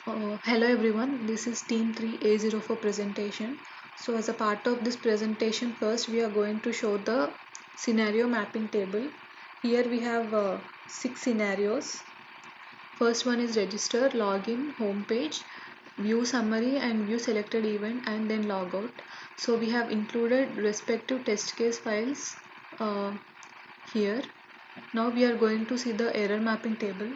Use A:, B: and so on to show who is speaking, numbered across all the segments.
A: Hello everyone, this is Team 3A04 presentation. So as a part of this presentation, first we are going to show the scenario mapping table. Here we have 6 scenarios. First one is register, login, homepage, view summary and view selected event and then logout. So we have included respective test case files uh, here. Now we are going to see the error mapping table.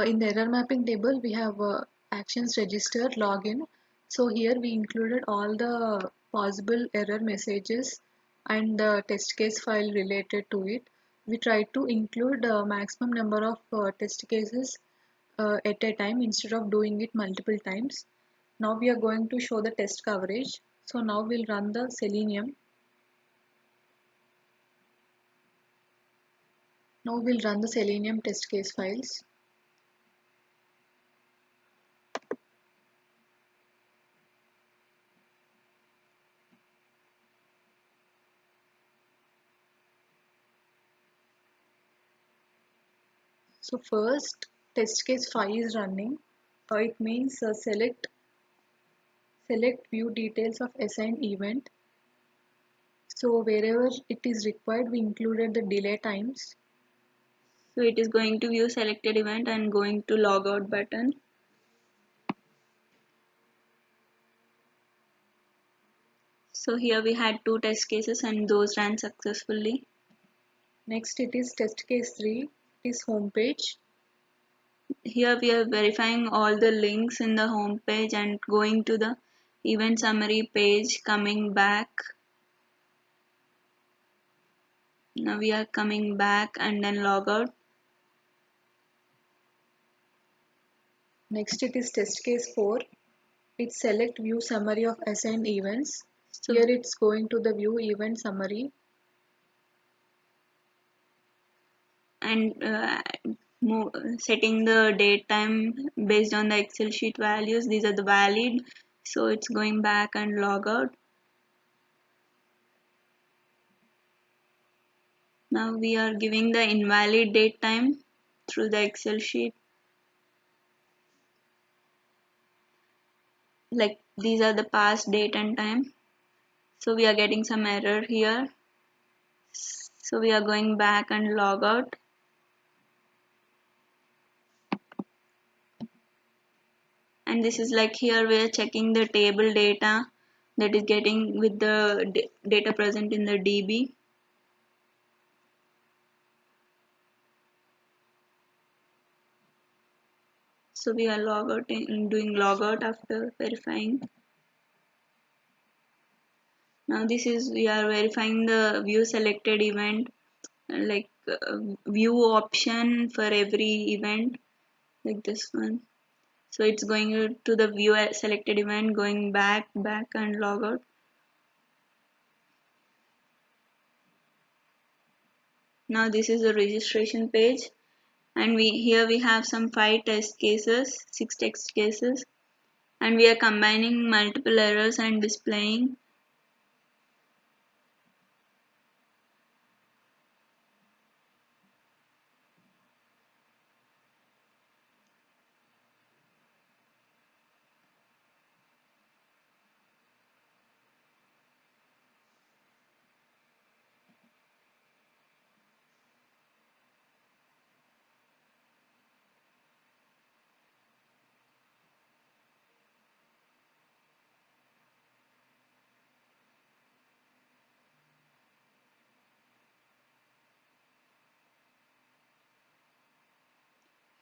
A: In the error mapping table, we have actions registered, login. So here we included all the possible error messages and the test case file related to it. We try to include a maximum number of test cases at a time instead of doing it multiple times. Now we are going to show the test coverage. So now we'll run the Selenium. Now we'll run the Selenium test case files. So first test case 5 is running. It means select view details of assigned event. So wherever it is required, we included the delay times.
B: So it is going to view selected event and going to log out button. So here we had 2 test cases and those ran successfully.
A: Next it is test case 3, it is home page.
B: Here we are verifying all the links in the home page and going to the event summary page, coming back. Now we are coming back and then log out.
A: Next it is test case 4, it select view summary of assigned events.
B: So,
A: Here it's going to the view event summary.
B: and setting the date time based on the Excel sheet values. These are the valid. So it's going back and log out. Now we are giving the invalid date time through the Excel sheet. Like these are the past date and time. So we are getting some error here. So we are going back and log out. And this is like here we are checking the table data that is getting with the data present in the DB. So we are doing log out after verifying. Now this is we are verifying the view selected event, like view option for every event, like this one. So it's going to the view selected event, going back and log out. Now this is the registration page, and we have some 6 test cases, and we are combining multiple errors and displaying.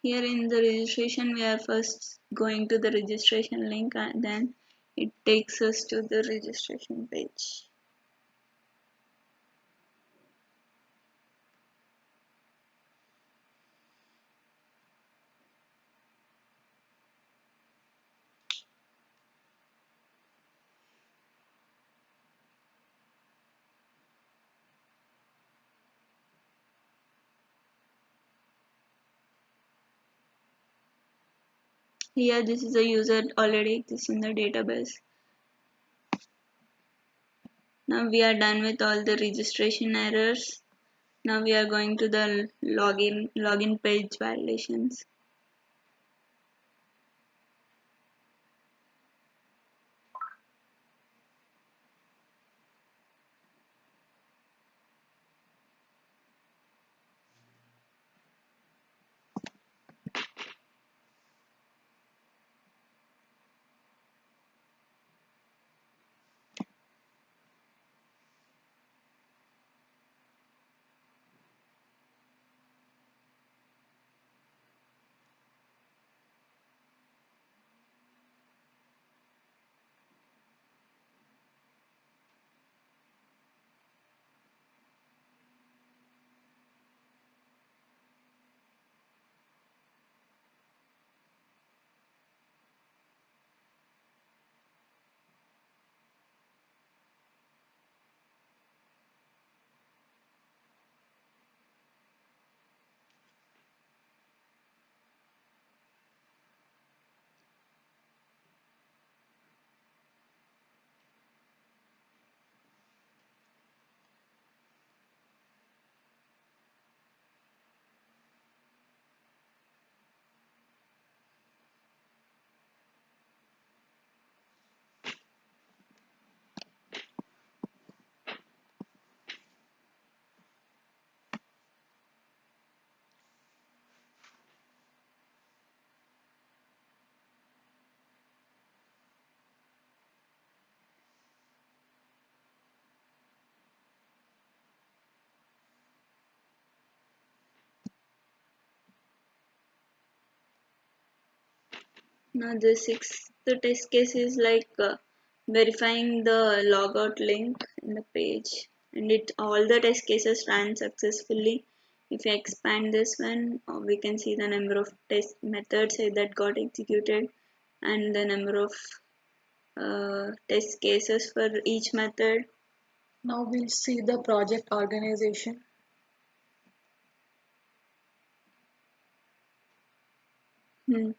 B: Here in the registration, we are first going to the registration link and then it takes us to the registration page. Here this is a user already exists in the database. Now we are done with all the registration errors. Now we are going to the login page validations. Now the sixth test case is like verifying the logout link in the page, and it all the test cases ran successfully. If you expand this one, we can see the number of test methods that got executed and the number of test cases for each method.
A: Now we'll see the project organization.
B: Hmm.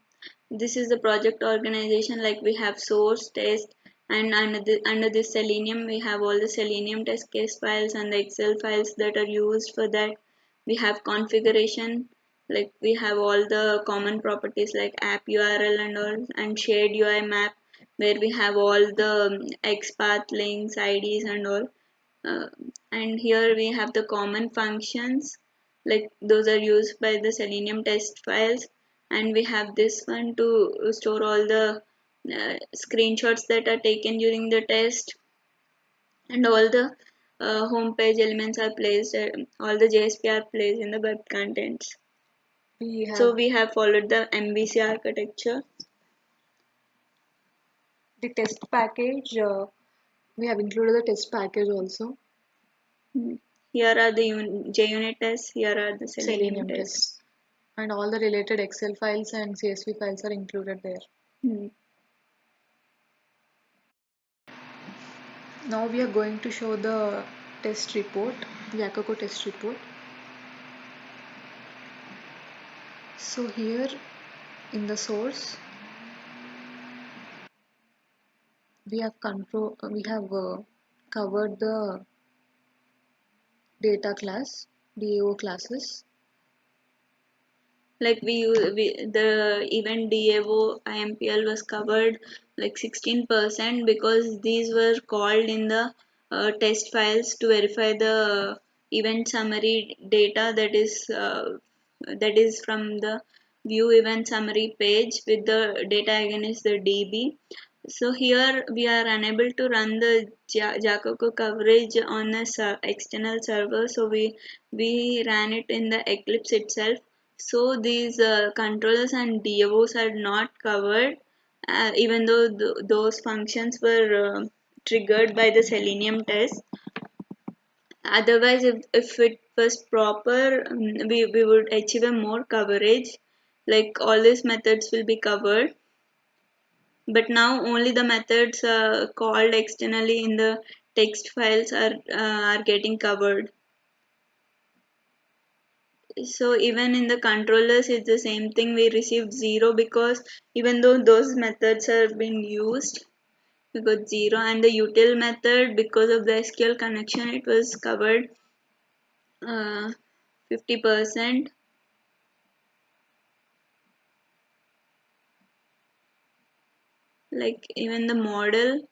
B: This is the project organization, like we have source test, and under this selenium we have all the selenium test case files and the excel files that are used for that. We have configuration, like we have all the common properties like app url and all, and shared ui map where we have all the xpath links ids and all. uh, and here we have the common functions, like those are used by the selenium test files, and we have this one to store all the screenshots that are taken during the test, and all the home page elements are placed, all the JSP are placed in the web contents.
A: We
B: So
A: have
B: we have followed the MVC architecture.
A: the test package. We have included the test package also.
B: Hmm. Here are the JUnit tests, here are the Selenium
A: Selenium
B: tests.
A: tests. And all the related Excel files and CSV files are included there.
B: Hmm.
A: Now we are going to show the test report, Yakako test report. So here in the source, we have covered the data class, DAO classes.
B: Like the event DAO IMPL was covered like 16% because these were called in the test files to verify the event summary data that is from the view event summary page with the data against the DB. So here we are unable to run the Jacoco coverage on a external server, so we ran it in the Eclipse itself. So these controllers and DAOs are not covered, even though those functions were triggered by the Selenium test. Otherwise, if it was proper, we would achieve a more coverage. Like all these methods will be covered, but now only the methods called externally in the text files are getting covered. So even in the controllers it's the same thing, we received 0 because even though those methods have been used we got 0, and the util method because of the SQL connection it was covered 50%. Like even the model,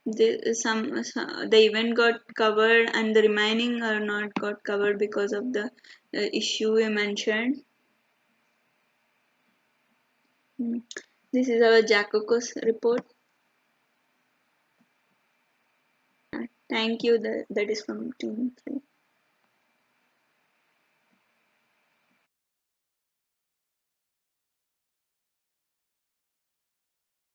B: the event got covered and the remaining are not got covered because of the issue we mentioned. This is our Jacokus report. Thank you. That is from team 3.